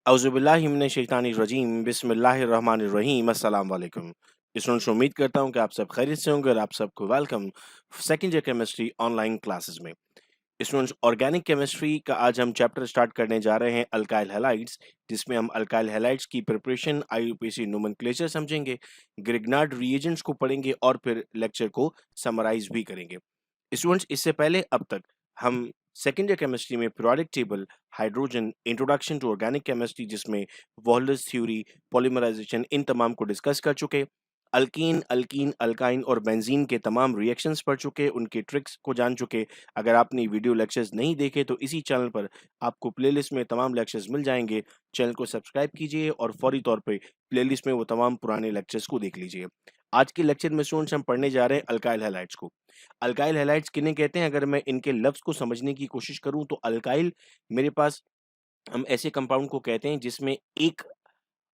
औज़ुबिल्लाहिमिनश्शैतानिर्रजीम बिस्मिल्लाहिर्रहमानिर्रहीम अस्सलाम वालेकुम। स्टूडेंट्स उम्मीद करता हूँ कि आप सब खैरियत से होंगे और आप सबको welcome second year chemistry online classes में। स्टूडेंट्स ऑर्गेनिक केमिस्ट्री का आज हम चैप्टर स्टार्ट करने जा रहे हैं अल्काइल हैलाइड्स, जिसमें हम अल्काइल हैलाइड्स की प्रिपरेशन, आईयूपीएसी नोमेनक्लेचर समझेंगे, ग्रिग्नार्ड रिएजेंट्स को पढ़ेंगे और फिर लेक्चर को समराइज भी करेंगे। स्टूडेंट्स इससे पहले अब तक हम सेकेंड ईयर केमिस्ट्री में periodic table, hydrogen, introduction to organic chemistry जिसमें वॉलस थ्योरी, पॉलीमराइजेशन इन तमाम को डिस्कस कर चुके, अल्कीन, अल्कीन, अल्काइन और बेंजीन के तमाम रिएक्शंस पढ़ चुके, उनके ट्रिक्स को जान चुके। अगर आपने वीडियो लेक्चर्स नहीं देखे तो इसी चैनल पर आपको प्लेलिस्ट में तमाम लेक्चर्स मिल जाएंगे। चैनल को सब्सक्राइब कीजिए और फौरी तौर पे प्लेलिस्ट में वो तमाम पुराने लेक्चर्स को देख लीजिए। आज के लेक्चर में स्टूडेंट्स हम पढ़ने जा रहे हैं अल्काइल हैलाइड्स को। अल्काइल हैलाइड्स किन्हें कहते हैं? अगर मैं इनके लफ्ज को समझने की कोशिश करूं तो अल्काइल मेरे पास हम ऐसे कंपाउंड को कहते हैं जिसमें एक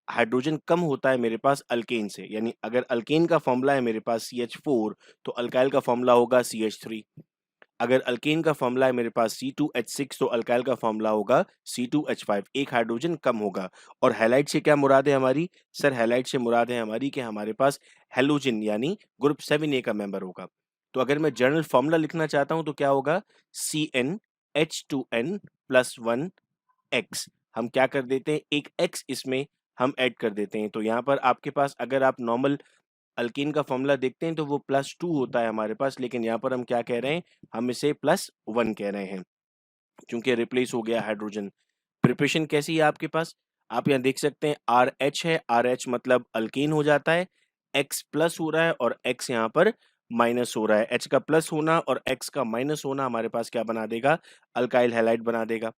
हाइड्रोजन कम होता है मेरे पास अल्केन से। यानी अगर अल्केन का फॉर्मूला है मेरे पास CH4 तो अल्काइल का फॉर्मूला होगा CH3। अगर अल्केन का फॉर्मूला है मेरे पास C2H6 तो अल्काइल का फॉर्मूला होगा C2H5, एक हाइड्रोजन कम होगा। और हैलाइड से क्या मुराद है हमारी? सर हैलाइड से मुराद है हमारी कि हमारे पास हेलोजन यानी ग्रुप 7A का मेंबर होगा। तो अगर मैं जनरल फॉर्मूला लिखना चाहता हूं तो क्या होगा? CnH2n+1x। हम क्या कर देते हैं, एक x इसमें हम ऐड कर देते हैं। तो यहाँ पर आपके पास अगर आप नॉर्मल अल्कीन का फॉर्मूला देखते हैं तो वो +2 होता है हमारे पास, लेकिन यहाँ पर हम क्या कह रहे हैं, हम इसे +1 कह रहे हैं क्योंकि रिप्लेस हो गया हाइड्रोजन। प्रिपरेशन कैसी है आपके पास? आप यहाँ देख सकते हैं RH है, RH मतलब अल्कीन हो जाता है, X प्लस हो रहा है और X यहाँ पर माइनस हो रहा है। H का प्लस होना और X का माइनस होना हमारे पास क्या बना देगा? अल्काइल हैलाइड बना देगा।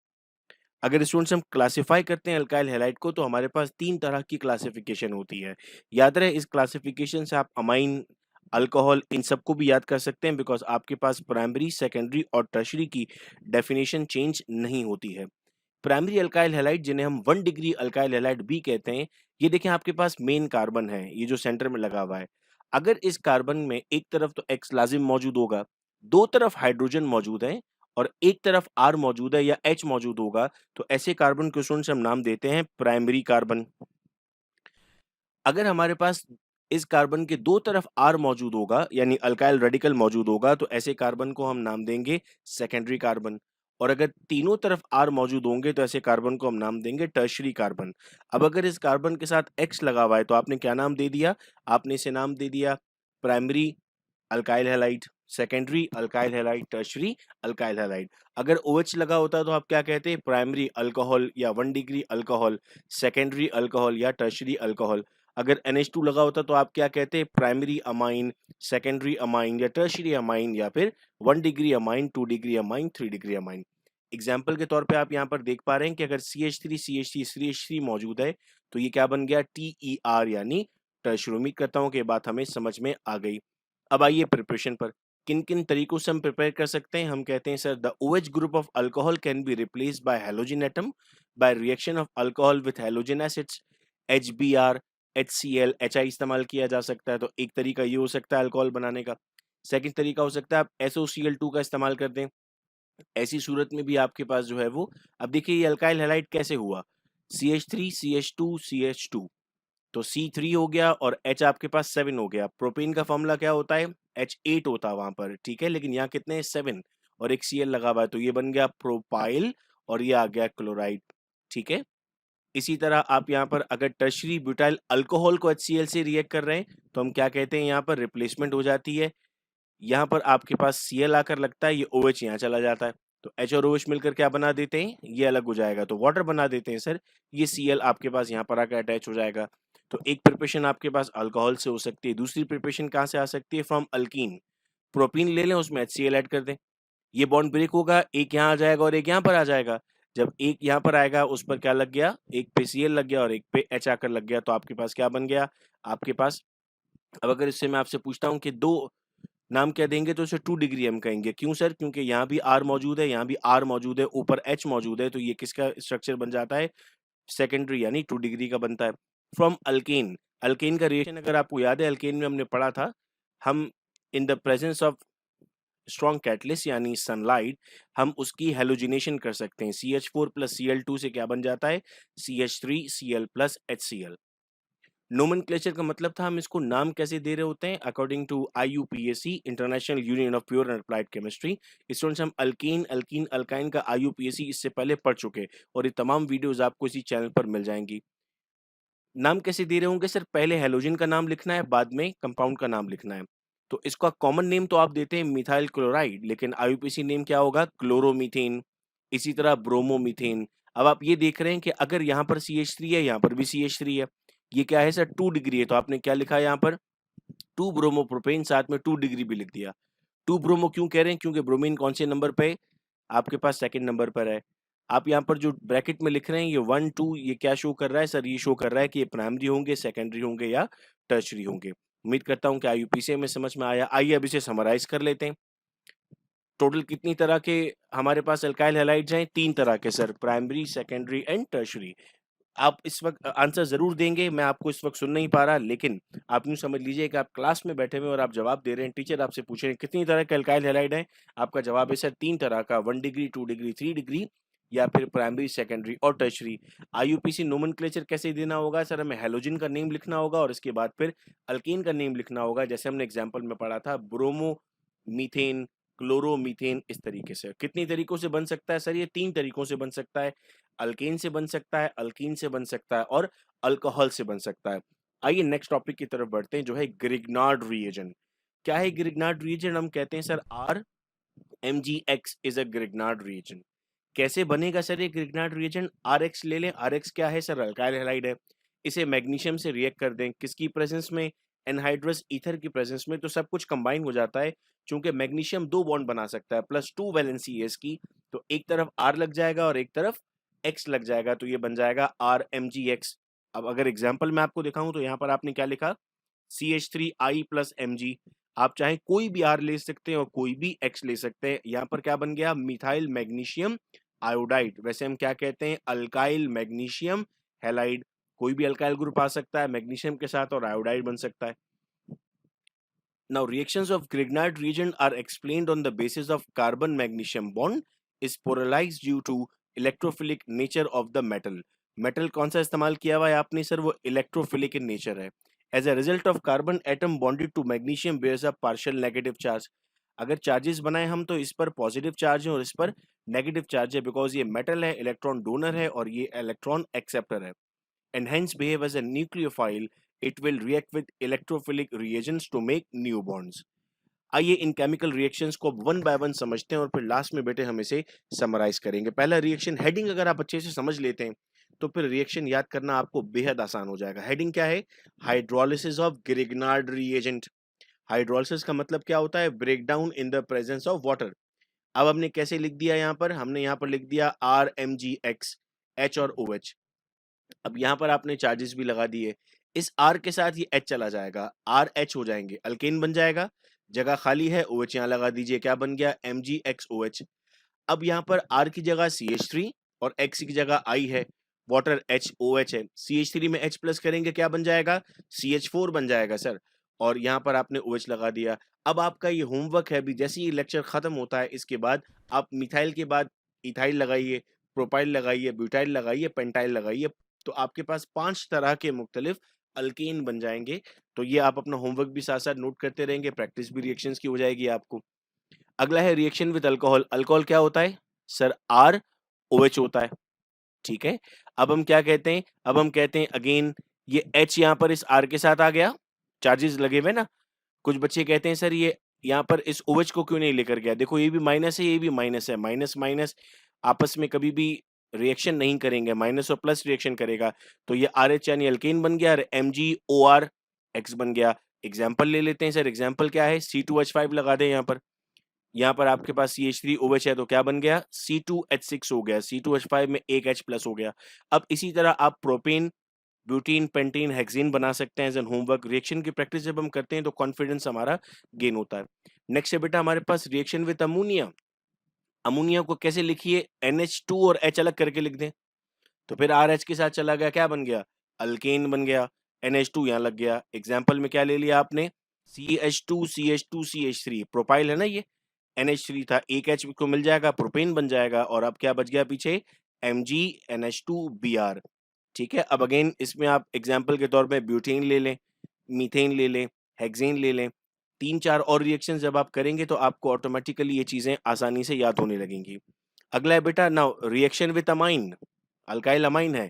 अगर स्टूडेंट्स हम क्लासिफाई करते हैं अल्काइल हैलाइड को तो हमारे पास 3 तरह की क्लासिफिकेशन होती है। याद रहे इस क्लासिफिकेशन से आप अमाइन, अल्कोहल इन सबको भी याद कर सकते हैं बिकॉज़ आपके पास प्राइमरी, सेकेंडरी और टर्शियरी की डेफिनिशन चेंज नहीं होती है। प्राइमरी अल्काइल हैलाइड जिन्हें हम 1 डिग्री अल्काइल हैलाइड भी कहते हैं, ये देखें आपके पास मेन कार्बन है, ये जो सेंटर में लगा हुआ है। अगर इस कार्बन में एक तरफ तो X लाज़िम मौजूद होगा, 2 तरफ हाइड्रोजन मौजूद है और एक तरफ R मौजूद है या H मौजूद होगा, तो ऐसे कार्बन को स्टूडेंट्स हम नाम देते हैं प्राइमरी कार्बन। अगर हमारे पास इस कार्बन के 2 तरफ R मौजूद होगा यानी अल्काइल रेडिकल मौजूद होगा तो ऐसे कार्बन को हम नाम देंगे सेकेंडरी कार्बन। और अगर तीनों तरफ R मौजूद होंगे तो ऐसे कार्बन को हम नाम देंगे टर्शियरी कार्बन। अब अगर इस कार्बन के साथ X लगा हुआ है तो आपने क्या नाम दे दिया? आपने इसे नाम दे दिया primary alkyl halide, secondary alkyl halide, tertiary alkyl halide. अगर OH लगा होता तो आप क्या कहते? प्राइमरी अल्कोहल या 1 डिग्री अल्कोहल, सेकेंडरी अल्कोहल या टर्शियरी अल्कोहल। अगर NH2 लगा होता तो आप क्या कहते? प्राइमरी अमाइन, सेकेंडरी अमाइन या टर्शियरी अमाइन या फिर 1 degree amine, 2 degree amine, 3 degree amine. Example के तौर पे आप यहाँ पर देख पा रहे हैं कि अगर CH3 CH3 CH3 मौजूद है तो ये क्या बन गया? TER यानी टर्शियरी। उम्मीद करता हूँ कि ये बात हमें समझ में आ गई। अब आइए प्रिपरेशन पर। किन-किन तरीकों से हम प्रिपेयर कर सकते हैं? हम कहते हैं sir the OH group of alcohol can be replaced by halogen atom by reaction of alcohol with halogen acids, HBr, HCl, HI इस्तेमाल किया जा सकता है। तो एक तरीका ये हो सकता है अल्कोहल बनाने का। सेकंड तरीका हो सकता है आप SOCl2 का इस्तेमाल कर दें। ऐसी सूरत में भी आपके पास जो है वो, अब देखिए ये अल्काइल हैलाइड कैसे हुआ? CH3 CH2 CH2 तो C3 हो गया और H आपके पास 7 हो गया। प्रोपेन का फॉर्मूला क्या होता है? H8 होता है वहां पर, ठीक है, लेकिन यहाँ कितने हैं? 7 और एक Cl लगा हुआ है तो ये बन गया प्रोपाइल और ये आ गया क्लोराइड, ठीक है। इसी तरह आप यहाँ पर अगर टर्शरी ब्यूटाइल अल्कोहल को HCl से रिएक्ट कर रहे हैं तो हम क्या कहते हैं? यहाँ पर रिप्लेसमेंट हो जाती है। यहाँ पर आपके पास Cl आकर लगता है, ये OH यहाँ चला जाता है तो H और OH मिलकर क्या बना देते हैं? ये अलग हो जाएगा तो वाटर बना देते हैं सर। ये Cl आपके पास यहाँ पर आकर अटैच हो जाएगा। तो एक प्रिपरेशन आपके पास अल्कोहल से हो सकती है, दूसरी प्रिपरेशन कहाँ से आ सकती है? From alkyne. प्रोपीन ले लें, उसमें HCl ऐड कर दें, ये बॉन्ड ब्रेक होगा, एक यहाँ आ जाएगा और एक यहाँ पर आ जाएगा। जब एक यहाँ पर आएगा उस पर क्या लग गया? एक पे Cl लग गया और एक पे H आकर लग गया तो आपके पास क्या बन गया? आपके पास, अब अगर इससे मैं आपसे पूछता हूँ कि 2 नाम क्या देंगे तो उसे 2 डिग्री हम कहेंगे। क्यों सर? क्योंकि यहाँ भी R मौजूद है, यहाँ भी R मौजूद है, ऊपर H मौजूद है तो ये किसका स्ट्रक्चर बन जाता है? सेकेंडरी यानी 2 डिग्री का बनता है। फ्रॉम अल्केन, अल्केन का रिएक्शन अगर आपको याद है अल्केन में हमने पढ़ा था, हम in the presence of strong catalyst यानी सनलाइट, हम उसकी हैलोजिनेशन कर सकते हैं। CH4 प्लस Cl2 से क्या बन जाता है, CH3 Cl plus HCl। Nomenclature का मतलब था हम इसको नाम कैसे दे रहे होते हैं, according to IUPAC, international union of pure and applied chemistry. Students, हम अल्कीन, अल्कीन, अल्काइन का IUPAC इससे पहले पढ़ चुके, और ये तमाम वीडियोस आपको इसी चैनल पर मिल जाएंगी। नाम कैसे दे रहे होंगे सर, पहले हैलोजन का नाम लिखना है, बाद में कंपाउंड का नाम लिखना है। तो इसका कॉमन नेम तो आप देते हैं मिथाइल क्लोराइड, लेकिन IUPAC नेम क्या होगा, क्लोरोमीथेन, इसी तरह ब्रोमोमीथेन। अब आप ये देख रहे हैं कि अगर यहाँ पर CH3 है, यहाँ पर भी CH3 है, ये क्या है सर, 2 डिग्री है, तो आपने क्या लिखा है यहाँ पर, 2 ब्रोमोप्रोपेन, साथ में 2 डिग्री भी लिख दिया। 2 ब्रोमो क्यों कह रहे हैं, क्योंकि ब्रोमीन कौन से नंबर पे है, आपके पास सेकंड नंबर पर है। आप यहाँ पर जो ब्रैकेट में लिख रहे हैं ये 1 2, ये क्या शो कर रहा है सर, ये शो कर रहा है कि ये प्राइमरी होंगे, सेकेंडरी होंगे या टर्शरी होंगे। उम्मीद करता हूँ कि IUPAC में समझ में आया। आइए अब इसे समराइज कर लेते हैं। टोटल कितनी तरह के हमारे पास अल्काइल हैलाइड्स हैं, 3 तरह के sir, primary, secondary and tertiary. आप इस वक्त आंसर जरूर देंगे, मैं आपको इस वक्त सुन नहीं पा रहा, लेकिन आप यूं समझ लीजिए कि आप क्लास में बैठे हुए और आप जवाब दे रहे हैं, टीचर आपसे पूछ रहे हैं कितनी तरह के अल्काइल हैलाइड हैं, आपका जवाब है सर 3 तरह का, 1 डिग्री, 2 डिग्री, 3 डिग्री, या फिर प्राइमरी, सेकेंडरी और टर्शरी। IUPAC नोमेनक्लेचर कैसे देना होगा सर, हमें हैलोजन का नेम लिखना होगा और इसके बाद फिर अल्कीन का नेम लिखना होगा, जैसे हमने एग्जाम्पल में पढ़ा था, ब्रोमो मीथेन, क्लोरोमीथेन, इस तरीके से। कितनी तरीकों से बन सकता है सर, ये 3 तरीकों से बन सकता है, अल्केन से बन सकता है, अल्कीन से बन सकता है और अल्कोहल से बन सकता है। आइए नेक्स्ट टॉपिक की तरफ बढ़ते हैं, जो है ग्रिग्नार्ड रिएजेंट। क्या है ग्रिग्नार्ड रिएजेंट, हम कहते हैं sir RMgX is a Grignard reagent. कैसे बनेगा सर ये ग्रिग्नार्ड रिएजेंट, RX ले लें, RX क्या है सर, अल्काइल हैलाइड है, इसे मैग्नीशियम से रिएक्ट कर दें, किसकी प्रेजेंस में, एनहाइड्रस ईथर की प्रेजेंस में, तो सब कुछ कंबाइन हो जाता है। चूंकि मैग्नीशियम 2 बॉन्ड बना सकता है, +2 वैलेंसी है इसकी, तो एक तरफ R लग जाएगा और एक तरफ X लग जाएगा, तो ये बन जाएगा RMgX। अब अगर एग्जाम्पल मैं आपको दिखाऊं तो यहाँ पर आपने क्या लिखा, CH3I प्लस Mg। आप चाहे कोई भी R ले सकते हैं और कोई भी X ले सकते हैं, यहाँ पर क्या बन गया, मिथाइल मैग्नीशियम आयोडाइड। वैसे हम क्या कहते हैं, अल्काइल मैग्नीशियम हैलाइड। कोई भी अल्काइल ग्रुप आ सकता है मैग्नीशियम के साथ और आयोडाइड बन सकता है। Now reactions of Grignard reagent are explained on the basis of carbon magnesium bond is polarized due to electrophilic nature of the metal. Metal कौन सा इस्तेमाल किया हुआ है आपने सर, वो इलेक्ट्रोफिलिक इन नेचर है। As a result of carbon atom bonded to magnesium bears a partial negative charge. अगर चार्जेस बनाए हम तो इस पर पॉजिटिव चार्ज है और इस पर नेगेटिव चार्ज है, बिकॉज ये मेटल है, इलेक्ट्रॉन डोनर है और ये इलेक्ट्रॉन एक्सेप्टर है, and hence behave as a nucleophile. It will react with electrophilic reagents to make new bonds. आइए इन केमिकल रिएक्शंस को वन बाय वन समझते हैं और फिर लास्ट में बेटे हम इसे समराइज करेंगे। पहला रिएक्शन हेडिंग अगर आप अच्छे से समझ लेते हैं तो फिर रिएक्शन याद करना आपको बेहद आसान हो जाएगा। हेडिंग क्या है, hydrolysis of Grignard reagent. Hydrolysis का मतलब क्या होता है, breakdown in the presence of water. अब हमने कैसे लिख दिया, यहाँ पर हमने यहाँ पर लिख दिया RMgX, H और OH। अब यहाँ पर आपने चार्जेस भी लगा दिए, इस R के साथ ये H चला जाएगा, RH हो जाएंगे, अल्केन बन जाएगा, जगह खाली है, OH यहाँ लगा दीजिए, क्या बन गया, MgXOH। अब यहाँ पर R की जगह CH3 और X की जगह I है, वाटर HOH है, CH3 में H प्लस करेंगे क्या बन जाएगा, CH4 बन जाएगा सर, और यहाँ पर आपने OH लगा दिया। अब आपका ये होमवर्क है, अभी जैसे ये लेक्चर खत्म होता है इसके बाद आप मिथाइल के बाद इथाइल लगाइए, प्रोपाइल लगाइए, ब्यूटाइल लगाइए, पेंटाइल लगाइए, तो आपके पास 5 तरह के मुख्तलिफ अल्केन बन जाएंगे। तो ये आप अपना होमवर्क भी साथ साथ नोट करते रहेंगे, प्रैक्टिस भी रिएक्शंस की हो जाएगी आपको। अगला है रिएक्शन विद अल्कोहल। अल्कोहल क्या होता है सर, ROH होता है, ठीक है। अब हम क्या कहते हैं, अब हम कहते हैं अगेन ये H यहाँ पर इस R के साथ आ गया, चार्जेस लगे हुए ना। कुछ बच्चे कहते हैं सर ये यहाँ पर इस OH को क्यों नहीं लेकर गया, देखो ये भी माइनस है, ये भी माइनस है, माइनस माइनस आपस में कभी भी रिएक्शन नहीं करेंगे, माइनस और प्लस रिएक्शन करेगा, तो ये RH यानी अल्केन बन गया और MgORX बन गया। एग्जाम्पल ले लेते हैं सर, एग्जाम्पल क्या है, C2H5 लगा दें यहाँ पर, यहाँ पर आपके पास CH3OH है तो क्या बन गया, C2H6 हो गया, C2H5 में एक H प्लस हो गया। अब इसी तरह आप प्रोपेन, ब्यूटीन, पेंटीन, हेक्सेन बना सकते हैं एज एन होमवर्क। रिएक्शन की प्रैक्टिस जब हम करते हैं तो कॉन्फिडेंस हमारा गेन होता है। नेक्स्ट है बेटा हमारे पास रिएक्शन विद अमोनिया। अमोनिया को कैसे लिखिए, NH2 और H अलग करके लिख दें, तो फिर RH के साथ चला गया, क्या बन गया, अल्केन बन गया, NH2 यहाँ लग गया। एग्जाम्पल में क्या ले लिया आपने, CH2 CH2 CH3, प्रोपाइल है ना ये, NH3 था, एक H को मिल जाएगा, प्रोपेन बन जाएगा और अब क्या बच गया पीछे, MgNH2Br। ठीक है, अब अगेन इसमें आप एग्जाम्पल के तौर पे ब्यूटेन ले लें, मीथेन ले लें, हेक्सेन ले लें, 3-4 और रिएक्शन जब आप करेंगे तो आपको ऑटोमेटिकली ये चीजें आसानी से याद होने लगेंगी। अगला है बेटा now reaction with amine, alkyl amine है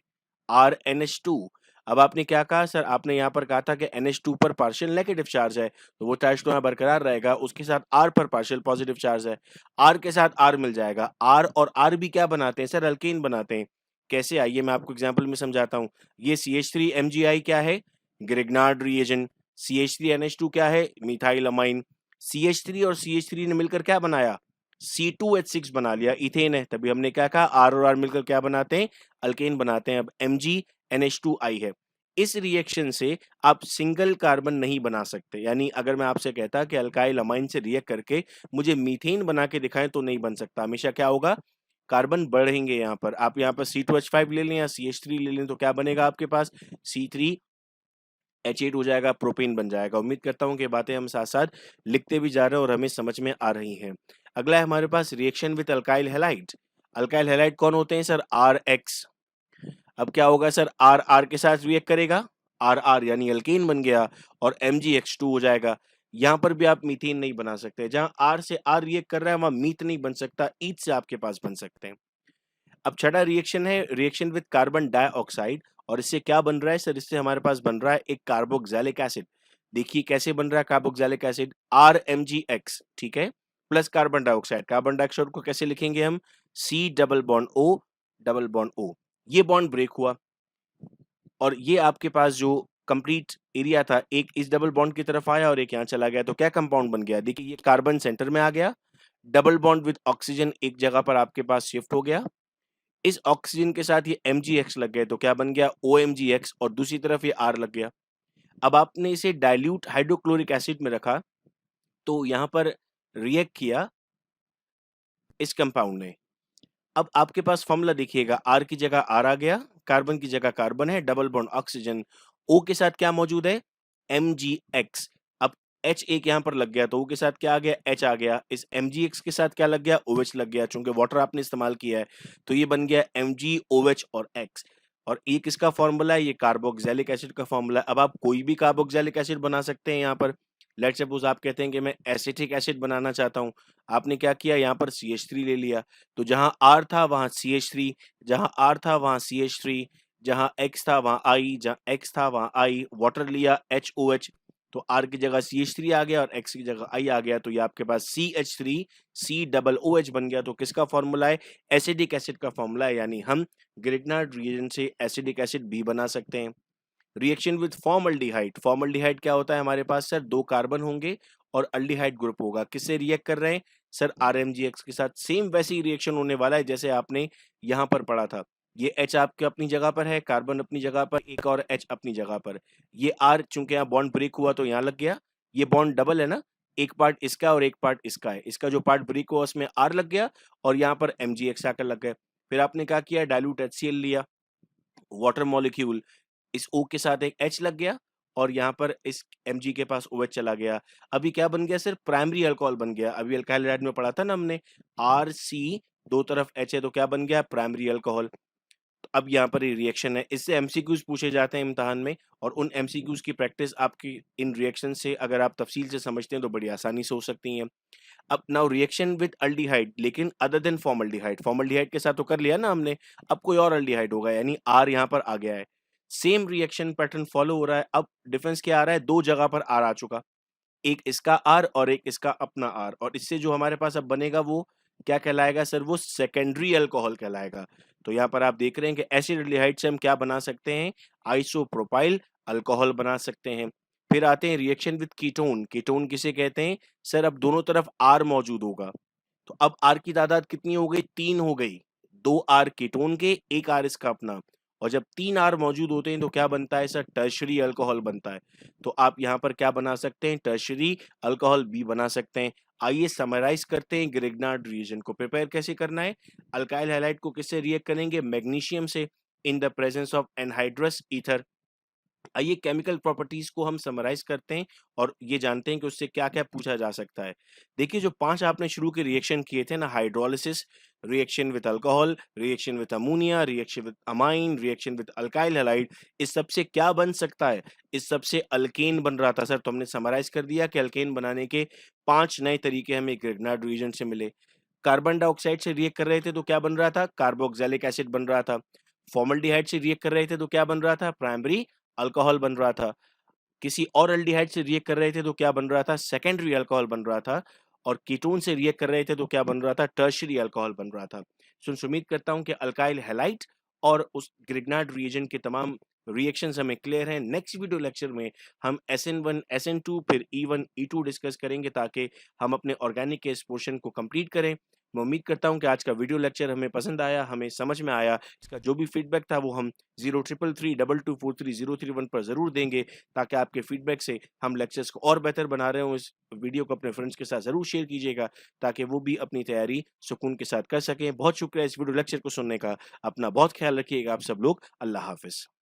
RNH2। अब आपने क्या कहा सर, आपने यहाँ पर कहा था कि NH2 पर पार्शियल नेगेटिव चार्ज है, तो वो चार्ज तो यहाँ बरकरार रहेगा, उसके साथ R पर पार्शियल पॉजिटिव चार्ज है, R के साथ R मिल जाएगा। R और R भी क्या बनाते हैं सर, अल्केन बनाते हैं। कैसे, आइए मैं आपको एग्जाम्पल में समझाता हूँ। ये CH3MgI क्या है, ग्रिग्नार्ड रिएजेंट। CH3NH2 क्या है, मिथाइल अमाइन। CH3 और CH3 ने मिलकर क्या बनाया, C2H6 बना लिया, इथेन है। तभी हमने क्या कहा, R और R मिलकर क्या बनाते हैं, अल्केन बनाते हैं। अब MgNH2I है। इस रिएक्शन से आप सिंगल कार्बन नहीं बना सकते, यानी अगर मैं आपसे कहता कि अल्काइल अमाइन से रिएक्ट करके मुझे मीथेन बना के दिखाएं तो नहीं बन सकता। हमेशा क्या होगा, कार्बन बढ़ेंगे। यहाँ पर आप यहाँ पर C2H5 ले लें या CH3 ले लें तो क्या बनेगा आपके पास, C3H8 हो जाएगा, प्रोपेन बन जाएगा। उम्मीद करता हूँ कि बातें हम साथ साथ लिखते भी जा रहे हैं और हमें समझ में आ रही हैं। अगला है हमारे पास reaction with alkyl halide. Alkyl halide कौन होते हैं सर, RX। अब क्या होगा सर, R R के साथ रिएक्ट करेगा, R R यानी अल्केन बन गया और MgX2 हो जाएगा। यहाँ पर भी आप मीथेन नहीं बना सकते, जहाँ R से R रिएक्ट कर रहा है वहां मीथ नहीं बन सकता, ईथ से आपके पास बन सकते हैं। अब छठा रिएक्शन है रिएक्शन विद कार्बन डाइऑक्साइड, और इससे क्या बन रहा है सर, इससे हमारे पास बन रहा है एक कार्बोक्सिलिक एसिड। देखिए कैसे बन रहा है कार्बोक्सिलिक एसिड, RMgX, ठीक है, plus carbon dioxide. Carbon dioxide को कैसे लिखेंगे हम, C double bond O double bond O। ये बॉन्ड ब्रेक हुआ और ये आपके पास जो कंप्लीट एरिया था, एक इस डबल बॉन्ड की तरफ आया और एक यहाँ चला गया, तो क्या कंपाउंड बन गया, देखिए ये कार्बन सेंटर में आ गया, डबल बॉन्ड विद ऑक्सीजन एक जगह पर आपके पास शिफ्ट हो गया, इस ऑक्सीजन के साथ ये MgX लग गए तो क्या बन गया, OMgX, और दूसरी तरफ ये R लग गया। अब आपने इसे डाइल्यूट हाइड्रोक्लोरिक एसिड में रखा तो यहाँ पर रिएक्ट किया इस कंपाउंड ने। अब आपके पास फॉर्मूला देखिएगा, R की जगह R आ गया, कार्बन की जगह कार्बन है, डबल बॉन्ड ऑक्सीजन, O के साथ क्या मौजूद है, MgX। अब H एक यहाँ पर लग गया तो O के साथ क्या आ गया, H आ गया, इस MgX के साथ क्या लग गया, OH लग गया, चूंकि वाटर आपने इस्तेमाल किया है तो ये बन गया MgOH और X। और ये किसका फॉर्मूला है, ये कार्बोक्सिलिक एसिड का फॉर्मूला। अब आप कोई भी कार्बोक्सिलिक एसिड बना सकते हैं। यहाँ पर लेट्स सपोज आप कहते हैं कि मैं एसिटिक एसिड बनाना चाहता हूँ, आपने क्या किया, यहाँ पर CH3 ले लिया, तो जहां R था वहां CH3, जहां R था वहां CH3, जहां X था वहां I, जहां X था वहां I, वाटर लिया HOH, तो R की जगह CH3 आ गया और X की जगह I आ गया, तो ये आपके पास CH3 C डबल OH बन गया। तो किसका फॉर्मूला है, एसिडिक एसिड का फॉर्मूला है, यानी हम ग्रिग्नार्ड रिएजेंट से एसिडिक एसिड भी बना सकते हैं। रिएक्शन विद फॉर्मल्डिहाइड, फॉर्मल्डिहाइड क्या होता है हमारे पास सर, दो कार्बन होंगे और अल्डिहाइड ग्रुप होगा, किससे रिएक्ट कर रहे हैं सर, RMgX के साथ। सेम वैसे ही रिएक्शन होने वाला है जैसे आपने यहाँ पर पढ़ा था। ये H आपके अपनी जगह पर है, कार्बन अपनी जगह पर, एक और H अपनी जगह पर, ये R चूंकि यहाँ बॉन्ड ब्रेक हुआ तो यहाँ लग गया, ये बॉन्ड डबल है ना, एक पार्ट इसका और एक पार्ट इसका है, इसका जो पार्ट ब्रेक हुआ उसमें R लग गया और यहाँ पर MgX आकर लग गए। फिर आपने क्या किया, डाइल्यूट HCl लिया, वाटर मॉलिक्यूल, इस O के साथ एक H लग गया और यहाँ पर इस Mg के पास OH चला गया। अभी क्या बन गया सर, प्राइमरी अल्कोहल बन गया। अभी अल्काइल हैलाइड में पढ़ा था ना हमने, RC दो तरफ H है तो क्या बन गया, प्राइमरी अल्कोहल। तो अब यहाँ पर ये रिएक्शन है, इससे एमसीक्यूज पूछे जाते हैं इम्तिहान में, और उन एमसीक्यूज की प्रैक्टिस आपकी इन रिएक्शन से अगर आप तफसील से समझते हैं तो बड़ी आसानी से हो सकती है। अब नाउ रिएक्शन विद अल्डिहाइड, लेकिन अदर देन फॉर्मल्डिहाइड, फॉर्मल्डिहाइड के साथ तो कर लिया ना हमने, अब कोई और अल्डिहाइड होगा, यानी R यहाँ पर आ गया है। सेम रिएक्शन पैटर्न फॉलो हो रहा है। अब डिफरेंस क्या आ रहा है, दो जगह पर R आ चुका, एक इसका R और एक इसका अपना R, और इससे जो हमारे पास अब बनेगा वो क्या कहलाएगा सर, वो सेकेंडरी अल्कोहल कहलाएगा। तो यहाँ पर आप देख रहे हैं कि एसिड एल्डिहाइड से हम क्या बना सकते हैं, आइसोप्रोपाइल अल्कोहल बना सकते हैं। फिर आते हैं रिएक्शन विद कीटोन, कीटोन किसे कहते हैं सर, अब दोनों तरफ R मौजूद होगा, तो अब R की तादाद कितनी हो गई, 3 हो गई, 2 R कीटोन के, 1 R इसका अपना, और जब 3 R मौजूद होते हैं तो क्या बनता है सर, टर्शरी अल्कोहल बनता है। तो आप यहाँ पर क्या बना सकते हैं, टर्शरी अल्कोहल भी बना सकते हैं। आइए समराइज करते हैं ग्रिग्नार्ड रिएजेंट को। प्रिपेयर कैसे करना है, अल्काइल हैलाइड को किससे रिएक्ट करेंगे, मैग्नीशियम से, in the presence of anhydrous ether. आइए केमिकल प्रॉपर्टीज़ को हम समराइज़ करते हैं और ये जानते हैं कि उससे क्या-क्या पूछा जा सकता है। देखिए जो 5 आपने शुरू के रिएक्शन किए थे ना, hydrolysis, reaction with alcohol, reaction with ammonia, reaction with amine, reaction with alkyl halide, इस सब से क्या बन सकता है? इस सब से अल्केन बन रहा था सर, तो हमने समराइज़ कर दिया कि अल्केन बनाने के 5 नए तरीके हमें ग्रिग्नार्ड रिएजेंट से मिले। कार्बन डाइऑक्साइड से रिएक्ट कर रहे थे तो क्या बन रहा था? कार्बोक्सिलिक एसिड बन रहा था। फॉर्मल्डिहाइड से रिएक्ट कर रहे थे तो क्या बन रहा था? प्राइमरी अल्कोहल बन रहा था। किसी और एल्डिहाइड से रिएक्ट कर रहे थे तो क्या बन रहा था? सेकेंडरी अल्कोहल बन रहा था। और कीटोन से रिएक्ट कर रहे थे तो क्या बन रहा था? टर्शियरी अल्कोहल बन रहा था। सो उम्मीद करता हूँ कि अल्काइल हैलाइड और उस ग्रिग्नार्ड रिएजेंट के तमाम रिएक्शंस हमें क्लियर हैं। नेक्स्ट वीडियो लेक्चर में हम SN1, SN2 फिर E1, E2 डिस्कस करेंगे ताकि हम अपने ऑर्गेनिक के इस पोर्शन को कंप्लीट करें। मैं उम्मीद करता हूँ कि आज का वीडियो लेक्चर हमें पसंद आया, हमें समझ में आया। इसका जो भी फीडबैक था वो हम 033322433031 पर ज़रूर देंगे ताकि आपके फीडबैक से हम लेक्चर्स को और बेहतर बना रहे हों। इस वीडियो को अपने फ्रेंड्स के साथ ज़रूर शेयर कीजिएगा ताकि वो भी अपनी तैयारी सुकून के साथ कर सकें। बहुत शुक्रिया इस वीडियो लेक्चर को सुनने का। अपना बहुत ख्याल रखिएगा आप सब लोग। अल्लाह हाफ़िज़।